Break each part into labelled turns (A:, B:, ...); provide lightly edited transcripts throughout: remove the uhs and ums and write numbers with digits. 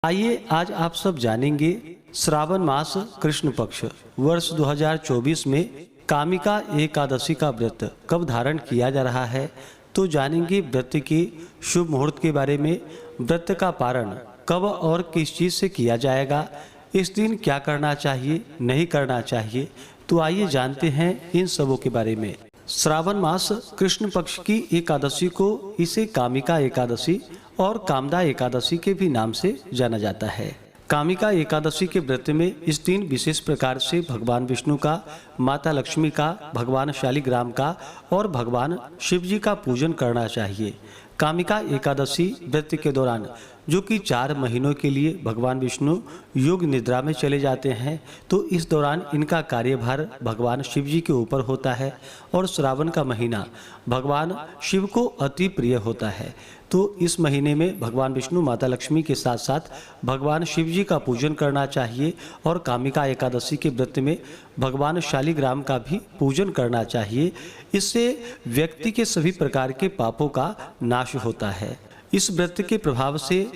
A: आइए आज आप सब जानेंगे श्रावण मास कृष्ण पक्ष वर्ष 2024 में कामिका एकादशी का व्रत कब धारण किया जा रहा है। तो जानेंगे व्रत के शुभ मुहूर्त के बारे में, व्रत का पारण कब और किस चीज़ से किया जाएगा, इस दिन क्या करना चाहिए नहीं करना चाहिए। तो आइए जानते हैं इन सबों के बारे में। श्रावण मास कृष्ण पक्ष की एकादशी को इसे कामिका एकादशी और कामदा एकादशी के भी नाम से जाना जाता है। कामिका एकादशी के व्रत में इस दिन विशेष प्रकार से भगवान विष्णु का, माता लक्ष्मी का, भगवान शालिग्राम का और भगवान शिव जी का पूजन करना चाहिए। कामिका एकादशी व्रत के दौरान जो कि 4 महीनों के लिए भगवान विष्णु योग निद्रा में चले जाते हैं, तो इस दौरान इनका कार्यभार भगवान शिव जी के ऊपर होता है और श्रावण का महीना भगवान शिव को अति प्रिय होता है। तो इस महीने में भगवान विष्णु, माता लक्ष्मी के साथ साथ भगवान शिव जी का पूजन करना चाहिए और कामिका एकादशी के व्रत में भगवान शालिग्राम का भी पूजन करना चाहिए। इससे व्यक्ति के सभी प्रकार के पापों का नाश होता है। इस व्रत के प्रभाव से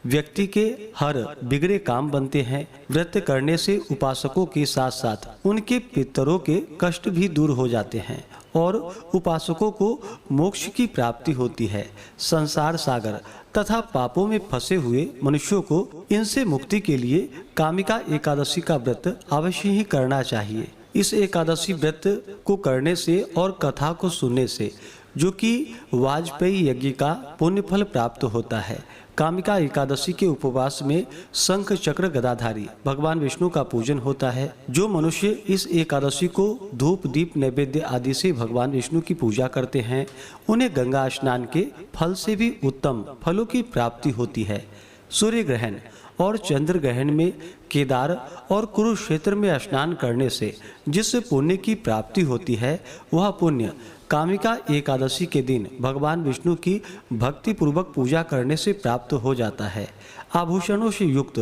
A: व्यक्ति के हर बिगड़े काम बनते हैं। व्रत करने से उपासकों के साथ साथ उनके पितरों के कष्ट भी दूर हो जाते हैं और उपासकों को मोक्ष की प्राप्ति होती है। संसार सागर तथा पापों में फंसे हुए मनुष्यों को इनसे मुक्ति के लिए कामिका एकादशी का व्रत अवश्य ही करना चाहिए। इस एकादशी व्रत को करने से और कथा को सुनने से जो कि वाजपेयी यज्ञ का पुण्य फल प्राप्त होता है। कामिका एकादशी के उपवास में शंख चक्र गदाधारी भगवान विष्णु का पूजन होता है। जो मनुष्य इस एकादशी को धूप दीप नैवेद्य आदि से भगवान विष्णु की पूजा करते हैं, उन्हें गंगा स्नान के फल से भी उत्तम फलों की प्राप्ति होती है। सूर्य ग्रहण और चंद्र ग्रहण में केदार और कुरुक्षेत्र में स्नान करने से जिस पुण्य की प्राप्ति होती है, वह पुण्य कामिका एकादशी के दिन भगवान विष्णु की भक्ति पूर्वक पूजा करने से प्राप्त हो जाता है। आभूषणों से युक्त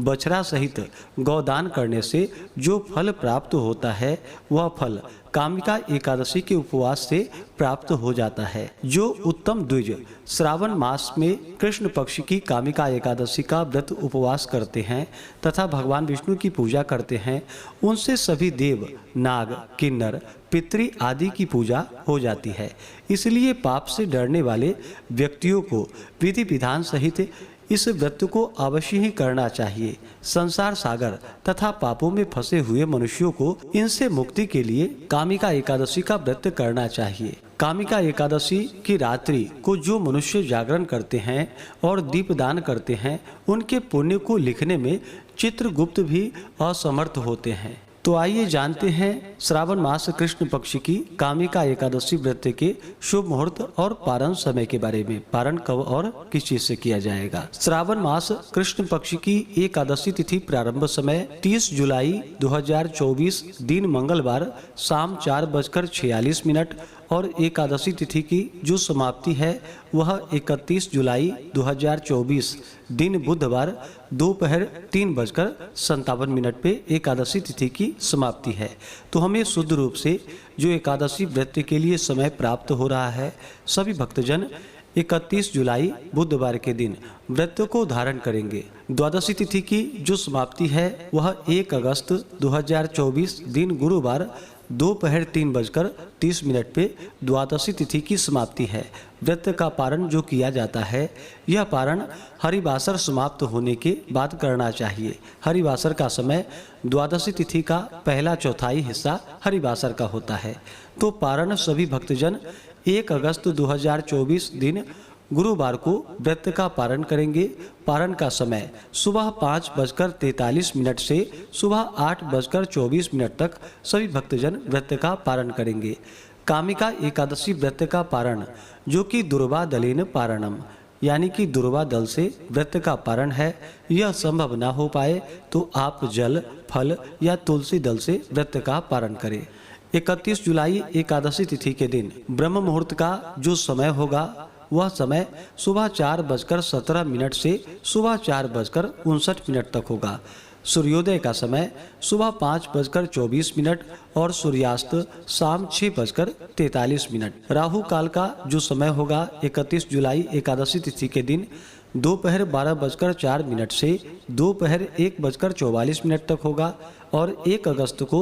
A: बछड़ा सहित गौदान करने से जो फल प्राप्त होता है, वह फल कामिका एकादशी के उपवास से प्राप्त हो जाता है। जो उत्तम द्विज श्रावण मास में कृष्ण पक्ष की कामिका एकादशी का व्रत उपवास करते हैं तथा भगवान विष्णु की पूजा करते हैं, उनसे सभी देव, नाग, किन्नर, पितृ आदि की पूजा हो जाती है। इसलिए पाप से डरने वाले व्यक्तियों को विधि विधान सहित इस व्रत को अवश्य ही करना चाहिए। संसार सागर तथा पापों में फंसे हुए मनुष्यों को इनसे मुक्ति के लिए कामिका एकादशी का व्रत करना चाहिए। कामिका एकादशी की रात्रि को जो मनुष्य जागरण करते हैं और दीपदान करते हैं, उनके पुण्य को लिखने में चित्रगुप्त भी असमर्थ होते हैं। तो आइए जानते हैं श्रावण मास कृष्ण पक्ष की कामिका एकादशी व्रत के शुभ मुहूर्त और पारण समय के बारे में। पारण कब और किस चीज से किया जाएगा। श्रावण मास कृष्ण पक्ष की एकादशी तिथि प्रारंभ समय 30 जुलाई 2024 दिन मंगलवार शाम 4:46 और एकादशी तिथि की जो समाप्ति है वह 31 जुलाई 2024 दिन बुधवार दोपहर 3:57 पे एकादशी तिथि की समाप्ति है। तो हमें शुद्ध रूप से जो एकादशी व्रत के लिए समय प्राप्त हो रहा है, सभी भक्तजन 31 जुलाई बुधवार के दिन व्रत को धारण करेंगे। द्वादशी तिथि की जो समाप्ति है वह 1 अगस्त 2024 दिन गुरुवार दोपहर 3:30 पे द्वादशी तिथि की समाप्ति है। व्रत का पारण जो किया जाता है, यह पारण हरिवासर समाप्त होने के बाद करना चाहिए। हरिवासर का समय द्वादशी तिथि का पहला चौथाई हिस्सा हरिवासर का होता है। तो पारण सभी भक्तजन 1 अगस्त 2024 दिन गुरुवार को व्रत का पारण करेंगे। पारण का समय सुबह 5:43 से सुबह 8:24 तक सभी भक्तजन व्रत का पारण करेंगे। कामिका एकादशी व्रत का पारण जो कि दुर्वा दलेन पारणम यानी कि दुर्वा दल से व्रत का पारण है, यह संभव न हो पाए तो आप जल, फल या तुलसी दल से व्रत का पारण करें। 31 जुलाई एकादशी तिथि के दिन ब्रह्म मुहूर्त का जो समय होगा, वह समय सुबह 4:17 से सुबह 4:59 तक होगा। सूर्योदय का समय सुबह 5:24 और सूर्यास्त शाम 6:43। राहु काल का जो समय होगा 31 जुलाई एकादशी तिथि के दिन दोपहर 12:04 से दोपहर 1:44 तक होगा और 1 अगस्त को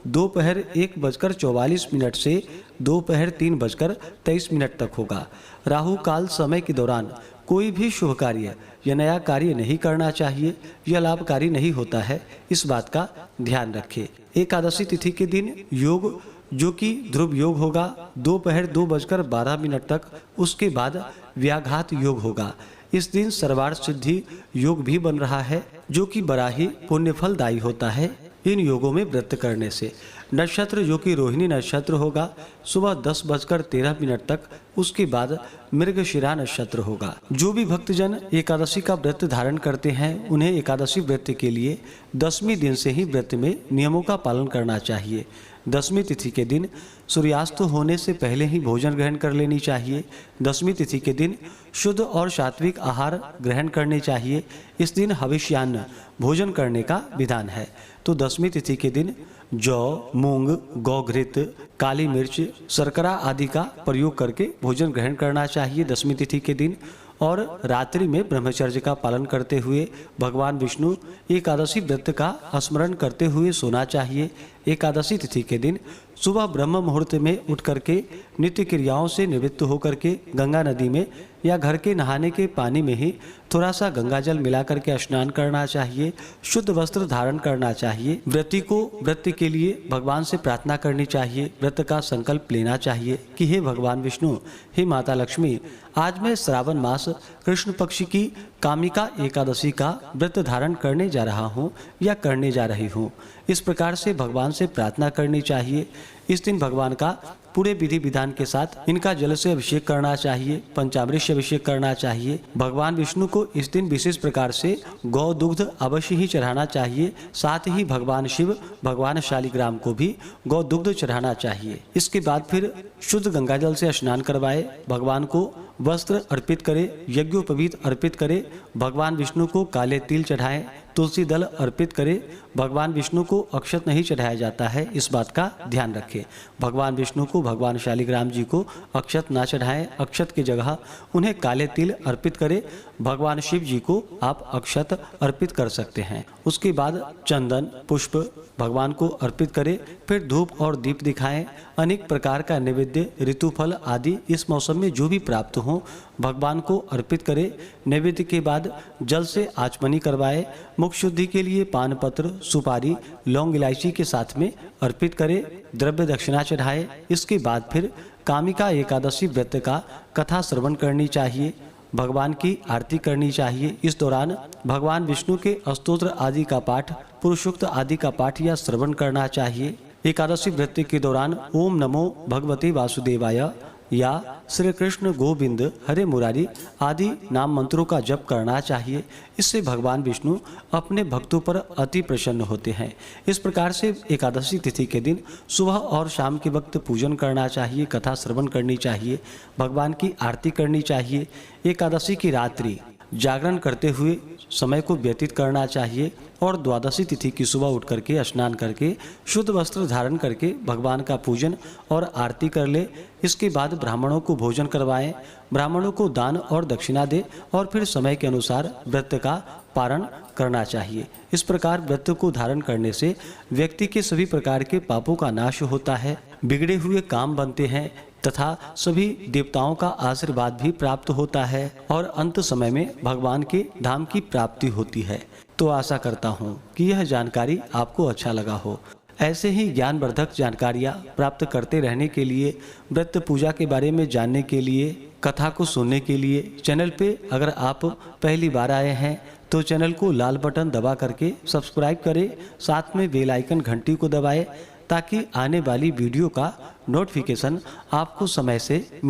A: दोपहर 1:44 से दोपहर 3:23 तक होगा। राहु काल समय के दौरान कोई भी शुभ कार्य या नया कार्य नहीं करना चाहिए, यह लाभकारी नहीं होता है, इस बात का ध्यान रखें। एकादशी तिथि के दिन योग जो कि ध्रुव योग होगा दोपहर 2:12 तक, उसके बाद व्याघात योग होगा। इस दिन सर्वार्थ सिद्धि योग भी बन रहा है जो कि बड़ा ही पुण्यफलदायी होता है इन योगों में व्रत करने से। नक्षत्र जो कि रोहिणी नक्षत्र होगा सुबह 10:13 तक, उसके बाद मृगशिरा नक्षत्र होगा। जो भी भक्तजन एकादशी का व्रत धारण करते हैं उन्हें एकादशी व्रत के लिए 10वें दिन से ही व्रत में नियमों का पालन करना चाहिए। 10वीं तिथि के दिन सूर्यास्त होने से पहले ही भोजन ग्रहण कर लेनी चाहिए। 10वीं तिथि के दिन शुद्ध और सात्विक आहार ग्रहण करने चाहिए। इस दिन हविष्यान्न भोजन करने का विधान है। तो 10वीं तिथि के दिन जौ, मूंग, गौघृत, काली मिर्च, शर्करा आदि का प्रयोग करके भोजन ग्रहण करना चाहिए 10वीं तिथि के दिन। और रात्रि में ब्रह्मचर्य का पालन करते हुए भगवान विष्णु एकादशी व्रत का स्मरण करते हुए सोना चाहिए। एकादशी तिथि के दिन सुबह ब्रह्म मुहूर्त में उठ करके नित्य क्रियाओं से निवृत्त होकर के गंगा नदी में या घर के नहाने के पानी में ही थोड़ा सा गंगा जल मिला करके स्नान करना चाहिए। शुद्ध वस्त्र धारण करना चाहिए। व्रती को व्रत के लिए भगवान से प्रार्थना करनी चाहिए। व्रत का संकल्प लेना चाहिए कि हे भगवान विष्णु, हे माता लक्ष्मी, आज मैं श्रावण मास कृष्ण पक्ष की कामिका एकादशी का व्रत धारण करने जा रहा हूँ या करने जा रही हूँ। इस प्रकार से भगवान से प्रार्थना करनी चाहिए। इस दिन भगवान का पूरे विधि विधान के साथ इनका जल से अभिषेक करना चाहिए, पंचामृत से अभिषेक करना चाहिए। भगवान विष्णु को इस दिन विशेष प्रकार से गौ दुग्ध अवश्य ही चढ़ाना चाहिए। साथ ही भगवान शिव, भगवान शालिग्राम को भी गौ दुग्ध चढ़ाना चाहिए। इसके बाद फिर शुद्ध गंगा जल से स्नान करवाए, भगवान को वस्त्र अर्पित करे, यज्ञोपवीत अर्पित करे, भगवान विष्णु को काले तिल चढ़ाएं, तुलसी दल अर्पित करे। भगवान विष्णु को अक्षत नहीं चढ़ाया जाता है, इस बात का ध्यान रखें। भगवान विष्णु को, भगवान शालिग्राम जी को अक्षत ना चढ़ाएं, अक्षत की जगह उन्हें काले तिल अर्पित करें। भगवान शिव जी को आप अक्षत अर्पित कर सकते हैं। उसके बाद चंदन पुष्प भगवान को अर्पित करें। फिर धूप और दीप दिखाएं। अनेक प्रकार का नैवेद्य, ऋतुफल आदि इस मौसम में जो भी प्राप्त हो भगवान को अर्पित करें। नैवेद्य के बाद जल से आचमनी करवाए। मुख शुद्धि के लिए पान पत्र, सुपारी, लौंग, इलायची के साथ में अर्पित करें। द्रव्य दक्षिणा चढ़ाए। इसके बाद फिर कामिका एकादशी व्रत का कथा श्रवण करनी चाहिए, भगवान की आरती करनी चाहिए। इस दौरान भगवान विष्णु के स्तोत्र आदि का पाठ, पुरुषोक्त आदि का पाठ या श्रवण करना चाहिए। एकादशी व्रत के दौरान ओम नमो भगवते वासुदेवाय या श्री कृष्ण गोविंद हरे मुरारी आदि नाम मंत्रों का जप करना चाहिए। इससे भगवान विष्णु अपने भक्तों पर अति प्रसन्न होते हैं। इस प्रकार से एकादशी तिथि के दिन सुबह और शाम के वक्त पूजन करना चाहिए, कथा श्रवण करनी चाहिए, भगवान की आरती करनी चाहिए। एकादशी की रात्रि जागरण करते हुए समय को व्यतीत करना चाहिए और द्वादशी तिथि की सुबह उठ करके स्नान करके शुद्ध वस्त्र धारण करके भगवान का पूजन और आरती कर ले। इसके बाद ब्राह्मणों को भोजन करवाएं, ब्राह्मणों को दान और दक्षिणा दे और फिर समय के अनुसार व्रत का पारण करना चाहिए। इस प्रकार व्रत को धारण करने से व्यक्ति के सभी प्रकार के पापों का नाश होता है, बिगड़े हुए काम बनते हैं तथा सभी देवताओं का आशीर्वाद भी प्राप्त होता है और अंत समय में भगवान के धाम की प्राप्ति होती है। तो आशा करता हूँ कि यह जानकारी आपको अच्छा लगा हो। ऐसे ही ज्ञानवर्धक जानकारियाँ प्राप्त करते रहने के लिए, व्रत पूजा के बारे में जानने के लिए, कथा को सुनने के लिए चैनल पे अगर आप पहली बार आए हैं तो चैनल को लाल बटन दबा करके सब्सक्राइब करें, साथ में बेल आइकन घंटी को दबाएं ताकि आने वाली वीडियो का नोटिफिकेशन आपको समय से मिल